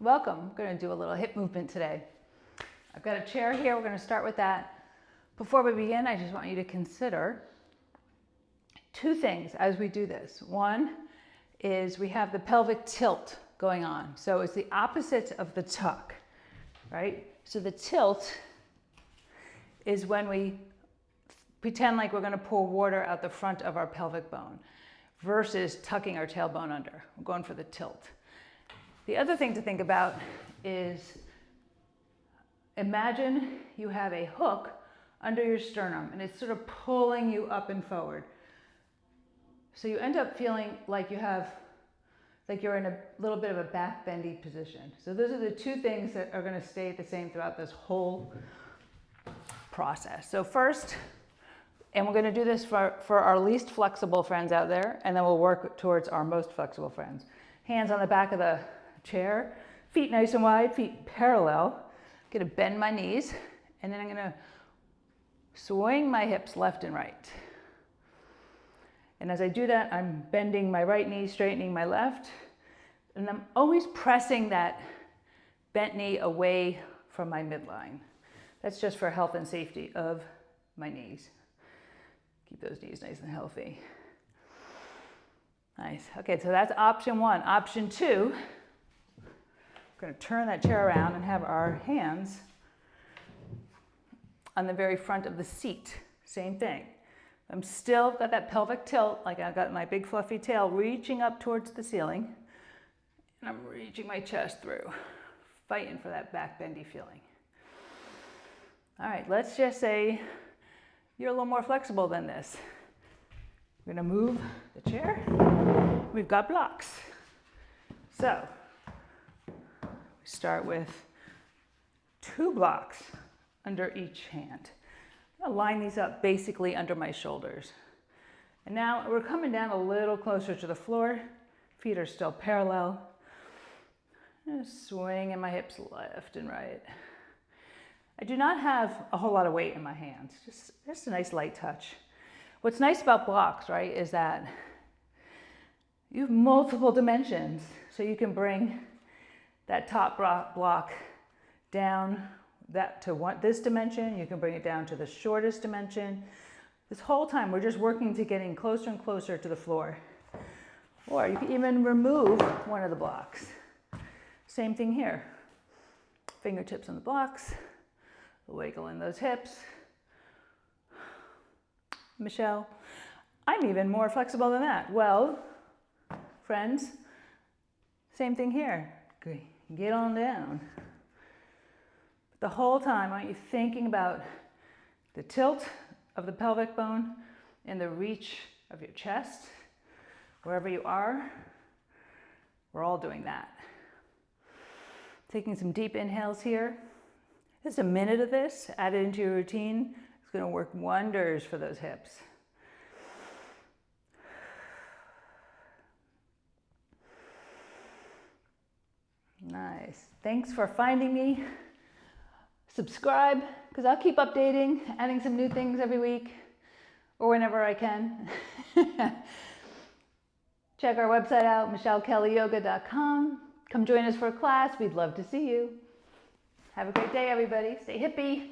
Welcome. We're going to do a little hip movement today. I've got a chair here. We're going to start with that. Before we begin, I just want you to consider two things as we do this. One is we have the pelvic tilt going on. So it's the opposite of the tuck, right? So the tilt is when we pretend like we're going to pour water out the front of our pelvic bone versus tucking our tailbone under. We're going for the tilt. The other thing to think about is imagine you have a hook under your sternum and it's sort of pulling you up and forward. So you end up feeling like you're in a little bit of a back bendy position. So those are the two things that are going to stay the same throughout this whole process. So first, and we're going to do this for our least flexible friends out there, and then we'll work towards our most flexible friends. Hands on the back of the chair, feet nice and wide, feet parallel. I'm going to bend my knees, and then I'm going to swing my hips left and right. And as I do that, I'm bending my right knee, straightening my left, and I'm always pressing that bent knee away from my midline. That's just for health and safety of my knees. Keep those knees nice and healthy. Nice. Okay, so that's option one. Option two, we're going to turn that chair around and have our hands on the very front of the seat. Same thing. I'm still got that pelvic tilt, like I've got my big fluffy tail reaching up towards the ceiling, and I'm reaching my chest through, fighting for that back bendy feeling. All right, let's just say you're a little more flexible than this. We're going to move the chair. We've got blocks. So we start with 2 blocks under each hand. I'm going to line these up basically under my shoulders. And now we're coming down a little closer to the floor. Feet are still parallel. Just swinging my hips left and right. I do not have a whole lot of weight in my hands, just a nice light touch. What's nice about blocks, right, is that you have multiple dimensions. So you can bring that top block down to this dimension. You can bring it down to the shortest dimension. This whole time we're just working to getting closer and closer to the floor. Or you can even remove one of the blocks. Same thing here. Fingertips on the blocks. Wiggle in those hips. Michelle, I'm even more flexible than that. Well, friends, same thing here. Get on down. The whole time, aren't you thinking about the tilt of the pelvic bone and the reach of your chest? Wherever you are, we're all doing that. Taking some deep inhales here. Just a minute of this, add it into your routine. It's going to work wonders for those hips. Nice. Thanks for finding me. Subscribe, because I'll keep updating, adding some new things every week or whenever I can. Check our website out, michellekellyyoga.com. Come join us for a class. We'd love to see you. Have a great day, everybody. Stay hippie.